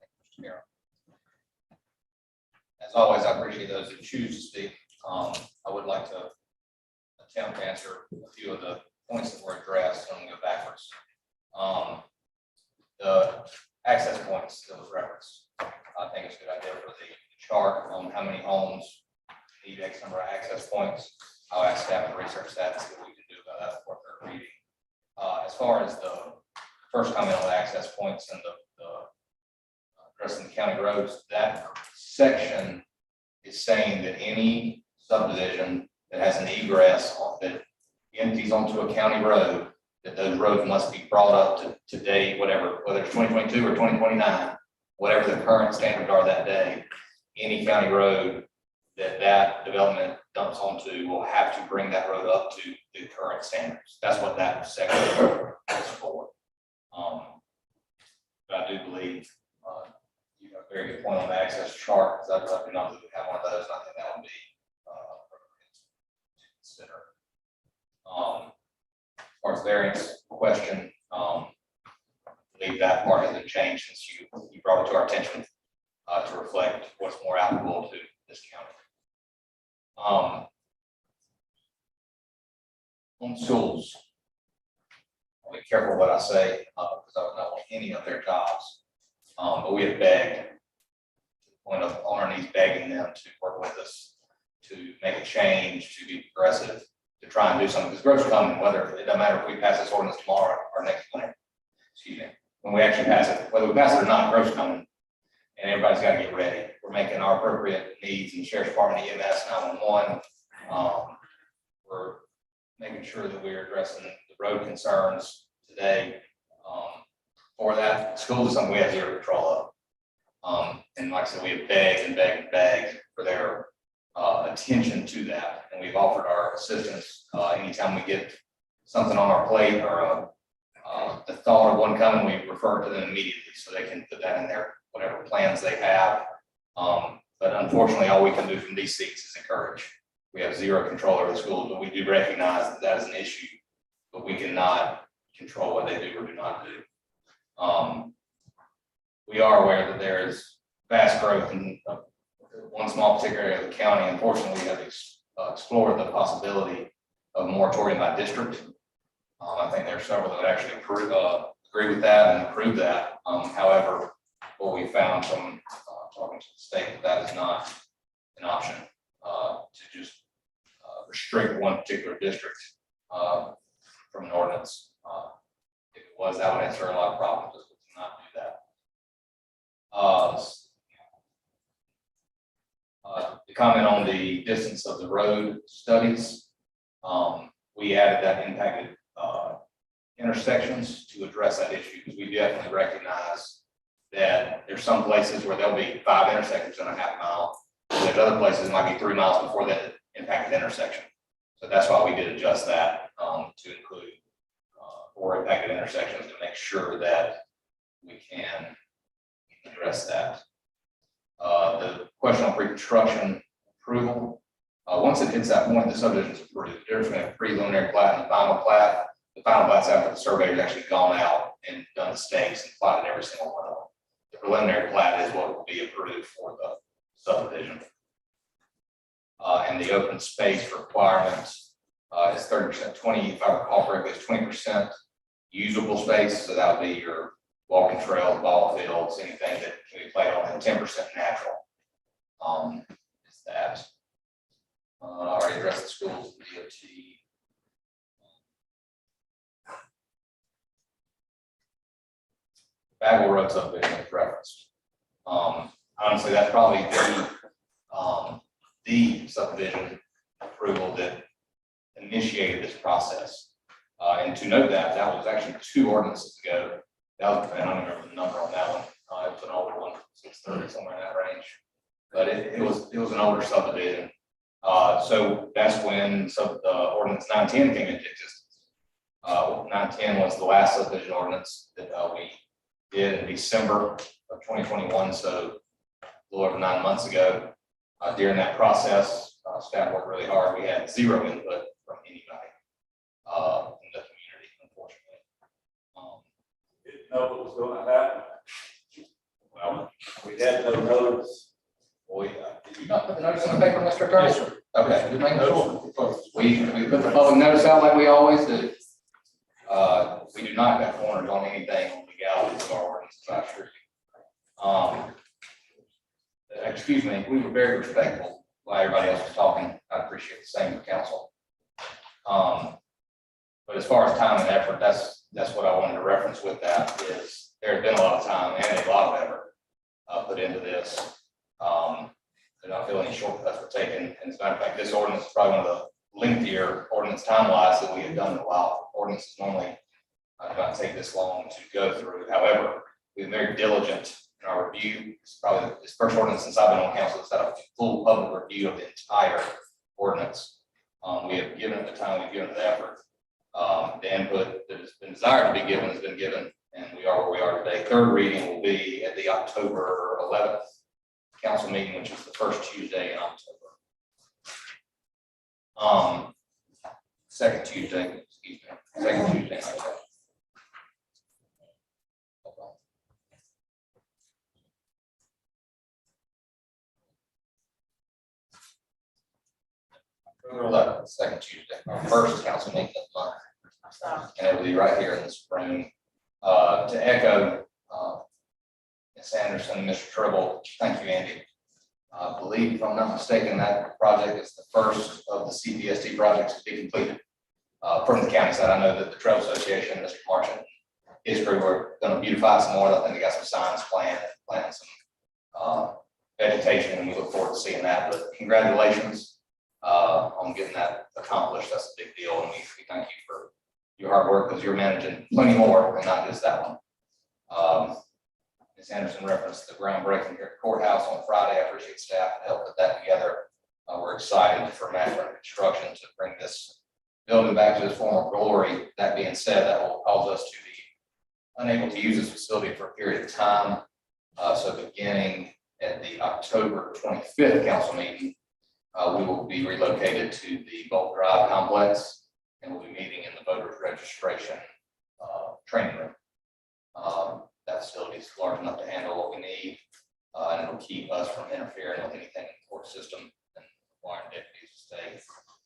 Mr. Mayor. As always, I appreciate those who choose to speak. I would like to attempt to answer a few of the points that were addressed and go backwards. The access points that was referenced, I think it's a good idea for the chart on how many homes need X number of access points. I'll ask staff to research that and see what we can do about that for third reading. As far as the first comment on the access points and the addressing the county roads, that section is saying that any subdivision that has an egress that entities onto a county road, that those roads must be brought up to today, whatever, whether it's 2022 or 2029, whatever the current standards are that day, any county road that development dumps onto will have to bring that road up to the current standards. That's what that section is for. But I do believe, you have a very good point on the access chart, because I do not have one of those, and I think that would be, to consider. As far as variance question, I believe that part hasn't changed since you brought it to our attention, to reflect what's more applicable to this county. On schools, I'll be careful what I say, because I don't know any of their jobs. But we have begged, to the point of on our knees begging them to work with us, to make a change, to be progressive, to try and do something, because growth's coming, whether, it doesn't matter if we pass this ordinance tomorrow or next winter. Excuse me, when we actually pass it, whether we pass it or not, growth's coming, and everybody's got to get ready. We're making our appropriate needs in Sheriff's Department, EMS, 911. We're making sure that we're addressing the road concerns today. For that, schools is something we have zero control of. And like I said, we have begged and begged and begged for their attention to that. And we've offered our assistance anytime we get something on our plate or the thought of one coming, we refer to them immediately so they can put that in their whatever plans they have. But unfortunately, all we can do from these seats is encourage. We have zero control over the schools, but we do recognize that that is an issue, but we cannot control what they do or do not do. We are aware that there is vast growth in one small particular area of the county. Unfortunately, we have explored the possibility of moratorium by district. I think there are several that actually agree with that and approve that. However, what we found from talking to the state, that is not an option to just restrict one particular district from an ordinance. If it was, that would answer a lot of problems. Just to not do that. The comment on the distance of the road studies, we added that impacted intersections to address that issue, because we definitely recognize that there's some places where there'll be 5 intersections in a half mile. And there's other places it might be 3 miles before the impacted intersection. So that's why we did adjust that to include 4 impacted intersections to make sure that we can address that. The question on pre-construction approval, once it hits that point, the subdivision is approved. There's been a preliminary plat and the final plat. The final plat's after the surveyor's actually gone out and done the stakes and plotted every single one of them. The preliminary plat is what will be approved for the subdivision. And the open space requirements is 30%, 20, if I recall correctly, is 20% usable space. So that would be your walking trails, ball fields, anything that can be played on, and 10% natural. Is that. I already addressed the schools, the DOT. Bagwell Road subdivision is referenced. Honestly, that's probably the subdivision approval that initiated this process. And to note that, that was actually 2 ordinances ago. That was, and I don't remember the number on that one. It was an older one, 630, somewhere in that range. But it was an older subdivision. So that's when ordinance 910 came into existence. 910 was the last subdivision ordinance that we did in December of 2021. So a little over 9 months ago. During that process, staff worked really hard. We had 0 input from anybody in the community, unfortunately. Didn't know what was going to happen. Well, We had no notice. Did you not put the notice in the paper, Mr. Attorney? Yes, sir. Okay, just making sure. We put the public notice out like we always do. We do not have corners on anything on legalities of our ordinances, I assure you. Excuse me, we were very respectful while everybody else was talking. I appreciate the same for council. But as far as time and effort, that's what I wanted to reference with that is there's been a lot of time and a lot of effort put into this. And I feel any shortcuts were taken. And as a matter of fact, this ordinance is probably one of the lengthier ordinance time-wise than we have done in a while. Ordinances normally do not take this long to go through. However, we've been very diligent in our review. It's probably this first ordinance since I've been on council that's had a full public review of the entire ordinance. We have given it the time, we've given it the effort. The input that has been desired to be given has been given, and we are where we are today. Third reading will be at the October 11th council meeting, which is the first Tuesday in October. Second Tuesday, excuse me, second Tuesday in October. October 11th, second Tuesday, our first council meeting of the month. And it will be right here in this room. To echo Ms. Anderson, Mr. Tribble, thank you, Andy. I believe, if I'm not mistaken, that project is the first of the CPSD projects to be completed from the county side. I know that the Trail Association, Mr. Marchant, his crew are going to beautify some more. I think they got some signs planned, some vegetation, and we look forward to seeing that. But congratulations on getting that accomplished. That's a big deal, and we thank you for your hard work because you're managing plenty more and not just that one. Ms. Anderson referenced the groundbreaking here at the courthouse on Friday. I appreciate staff that helped put that together. We're excited for Master Construction to bring this building back to its former glory. That being said, that will cause us to be unable to use this facility for a period of time. So beginning at the October 25th council meeting, we will be relocated to the Bolt Drive complex, and we'll be meeting in the voters registration training room. That facility is large enough to handle what we need, and it'll keep us from interfering with anything in the court system and requiring deputies to stay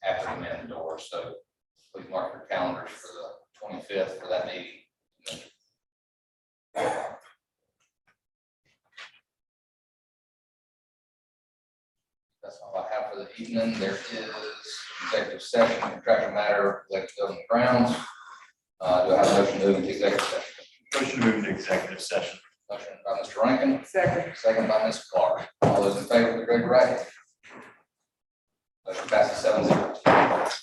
after we man the doors. So please mark your calendars for the 25th for that meeting. That's all I have for the evening. There is executive session, contractual matter, elected building grounds. Do I have a motion to move into executive session? Motion to move into executive session. Motion by Mr. Rankin, Second. second by Ms. Clark. All those in favor, please raise your right hand. Motion passes 7-0.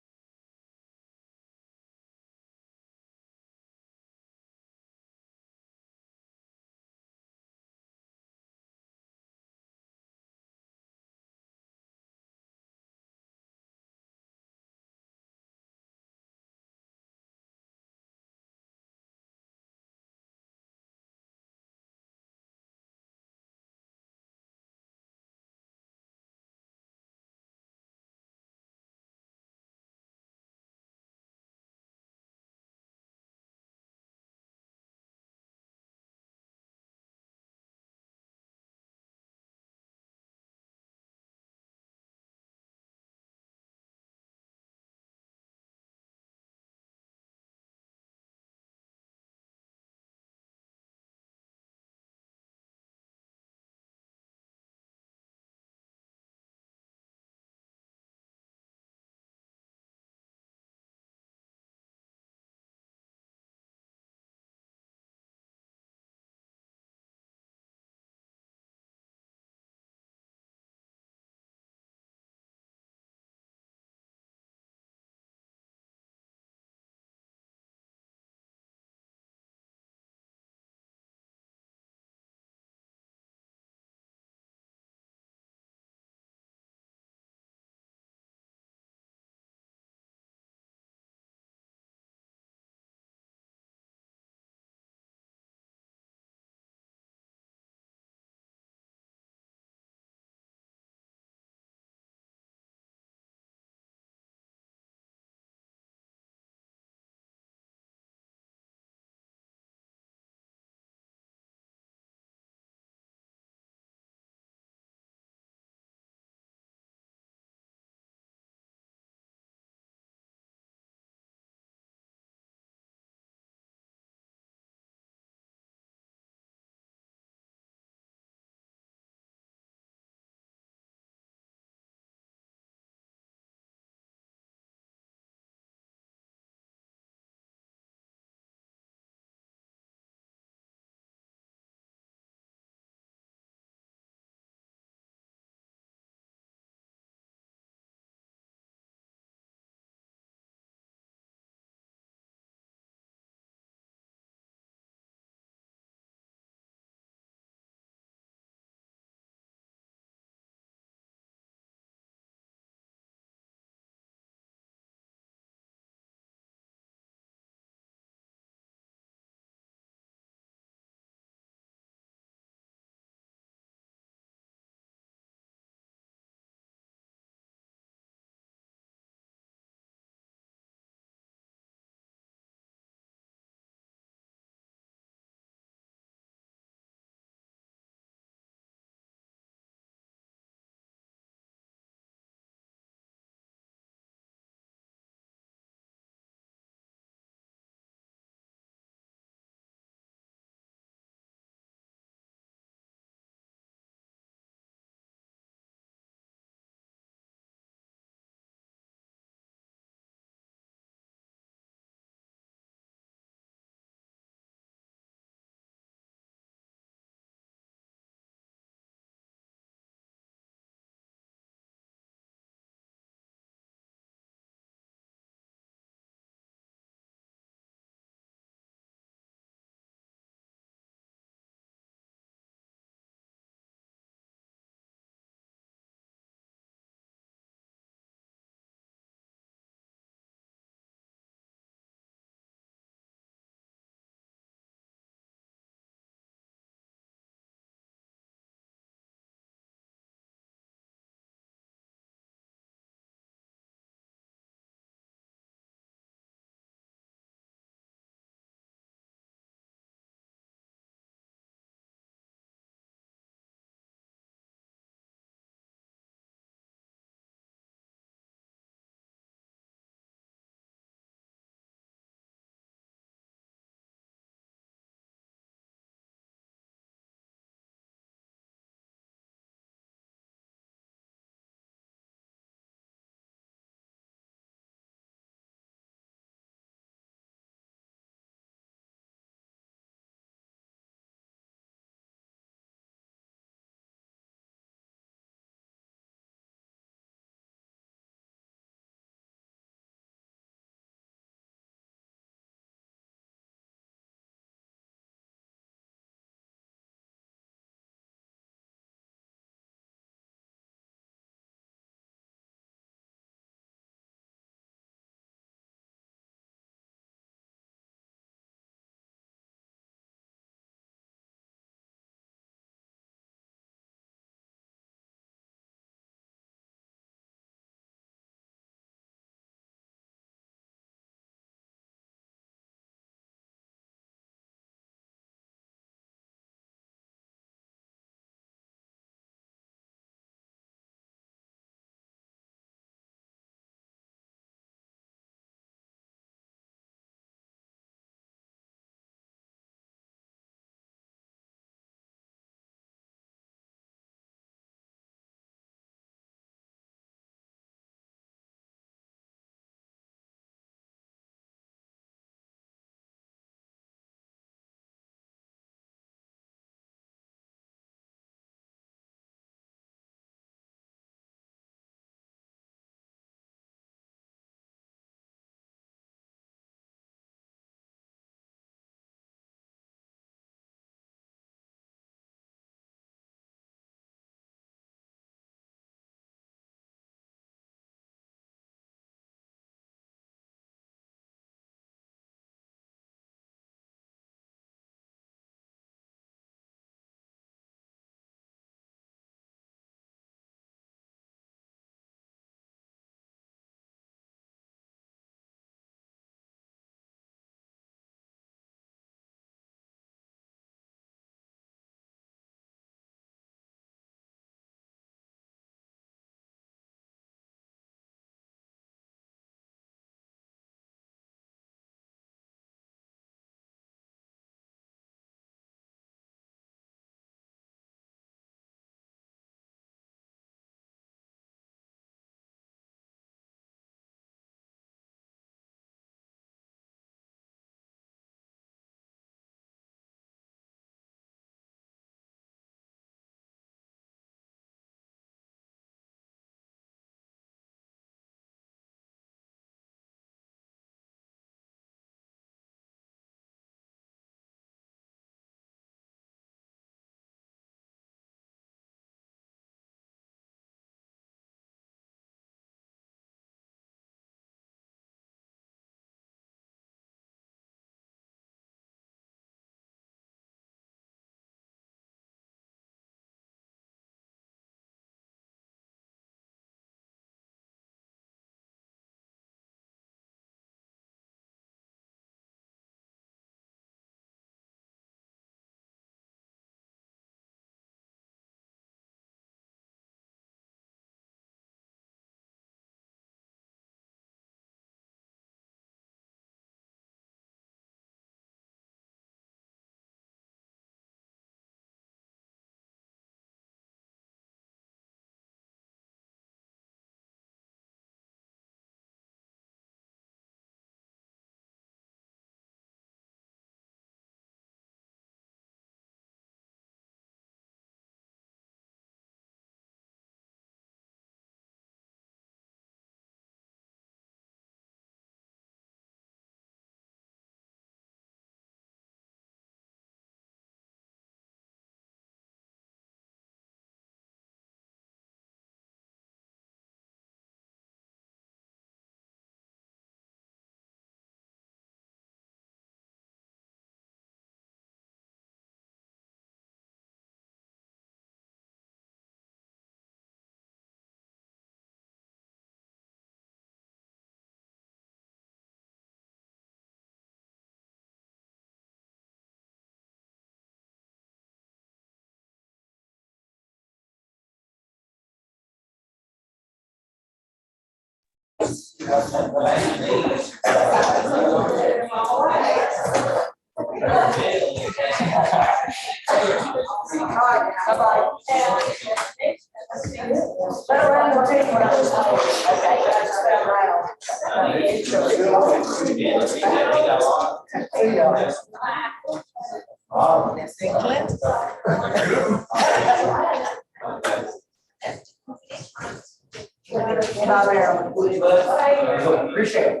Appreciate it.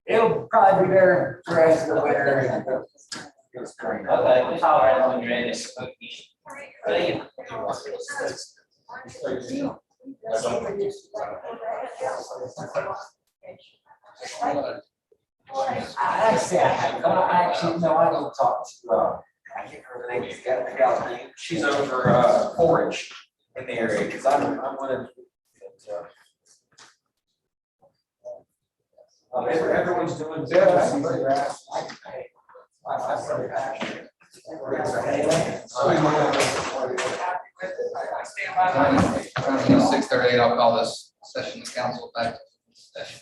It'll probably be there for the rest of the winter. It's great. Okay, just holler at us when you're ready. Actually, no, I don't talk to, I can't remember the name, she's got the gal's name. She's over, Forage in the area, because I'm one of. Everyone's doing good. I see the grass. Currently 6:38, I'll call this session of council back to session.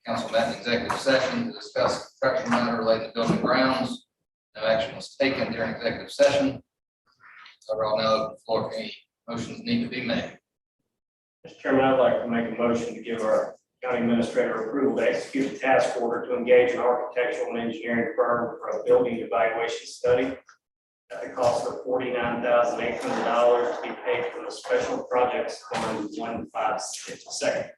Council met in executive session to discuss construction matter related to building grounds. No action was taken during executive session. So we're all now open for any motions need to be made. Mr. Chairman, I'd like to make a motion to give our county administrator approval to execute a task order to engage an architectural and engineering firm for a building evaluation study at the cost of $49,800 to be paid from the special projects fund 156.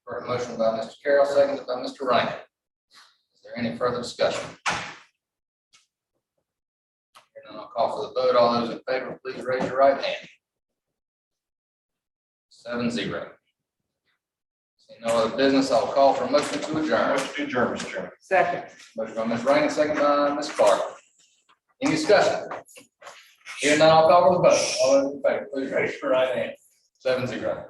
For a motion by Mr. Carroll, seconded by Mr. Ryan. Is there any further discussion? Hearing none, I'll call for the vote. All those in favor, please raise your right hand. 7-0. Seeing no other business, I'll call for a motion to adjourn. Motion to adjourn, Mr. Chairman. Second. Motion by Ms. Rainey, second by Ms. Clark. Any discussion? Hearing none, I'll call for the vote. All those in favor, please raise your right hand. 7-0.